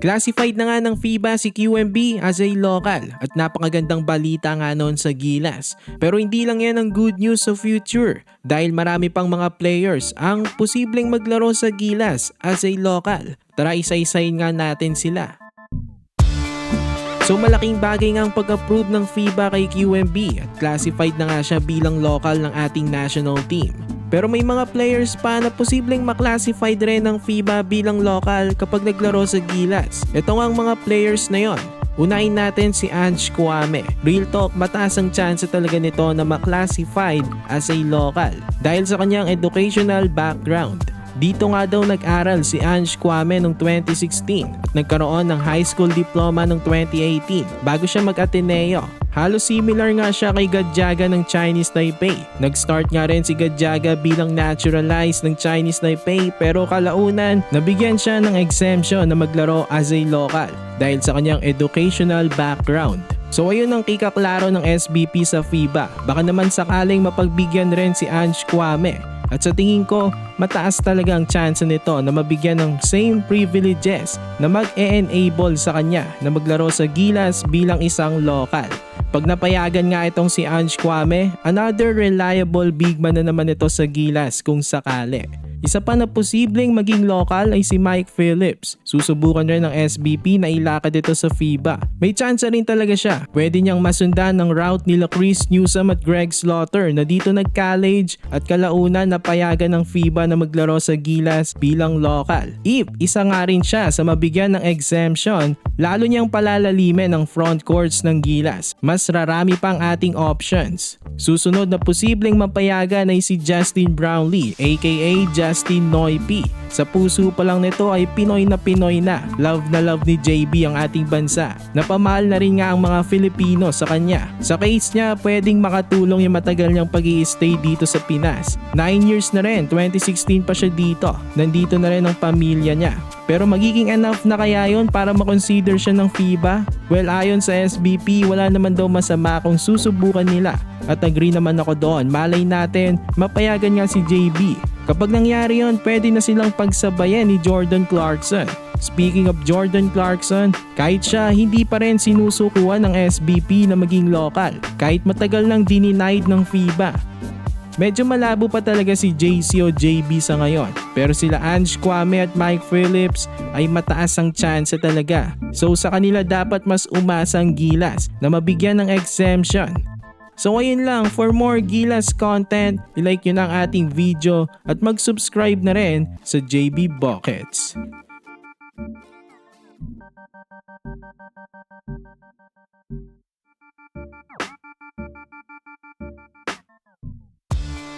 Classified na nga ng FIBA si QMB as a local at napakagandang balita nga noon sa Gilas. Pero hindi lang yan ang good news sa future dahil marami pang mga players ang posibleng maglaro sa Gilas as a local. Tara isa-isayin nga natin sila. So malaking bagay nga ang pag-approve ng FIBA kay QMB at classified na nga siya bilang local ng ating national team. Pero may mga players pa na posibleng maklassified rin ng FIBA bilang local kapag naglaro sa Gilas. Ito nga ang mga players na yon. Unahin natin si Ange Kouame. Real talk, mataas ang chance talaga nito na maklassified as a local dahil sa kanyang educational background. Dito nga daw nag-aral si Ange Kouame noong 2016 at nagkaroon ng high school diploma noong 2018 bago siya mag-Ateneo. Halos similar nga siya kay Gadjaga ng Chinese Taipei. Nag-start nga rin si Gadjaga bilang naturalized ng Chinese Taipei pero kalaunan nabigyan siya ng exemption na maglaro as a local dahil sa kanyang educational background. So ayun ang kikaklaro ng SBP sa FIBA. Baka naman sakaling mapagbigyan rin si Ange Kouame. At sa tingin ko, mataas talaga ang chance nito na mabigyan ng same privileges na mag-e-enable sa kanya na maglaro sa Gilas bilang isang local. Pag napayagan nga itong si Ange Kouame, another reliable big man na naman ito sa Gilas kung sakali. Isa pa na posibleng maging local ay si Mike Phillips. Susubukan rin ng SBP na ilakad ito sa FIBA. May chance rin talaga siya. Pwede niyang masundan ng route nila Chris Newsome at Greg Slaughter na dito nag-college at kalaunan napayagan ng FIBA na maglaro sa Gilas bilang local. If isa nga rin siya sa mabigyan ng exemption, lalo niyang palalalimin ang front courts ng Gilas. Mas rarami pang ating options. Susunod na posibleng mapayagan ay si Justin Brownlee aka Justin Noypi. Sa puso pa lang nito ay Pinoy na. Love na love ni JB ang ating bansa. Napamahal na rin nga ang mga Filipino sa kanya. Sa case niya, pwedeng makatulong yung matagal niyang pag-i-stay dito sa Pinas. 9 years na rin, 2016 pa siya dito. Nandito na rin ang pamilya niya. Pero magiging enough na kaya yon para makonsider siya ng FIBA? Well, ayon sa SBP, wala naman daw masama kung susubukan nila. At agree naman ako doon. Malay natin, mapayagan nga si JB. Kapag nangyari yon, pwede na silang pagsabayan ni Jordan Clarkson. Speaking of Jordan Clarkson, kahit siya hindi pa rin sinusukuan ng SBP na maging local. Kahit matagal nang dinenied ng FIBA. Medyo malabo pa talaga si JC o JB sa ngayon. Pero sila Ange Kouame at Mike Phillips ay mataas ang chance talaga. So sa kanila dapat mas umasang Gilas na mabigyan ng exemption. So ayun lang, for more Gilas content, i-like nyo na ang ating video at mag-subscribe na rin sa JB Buckets.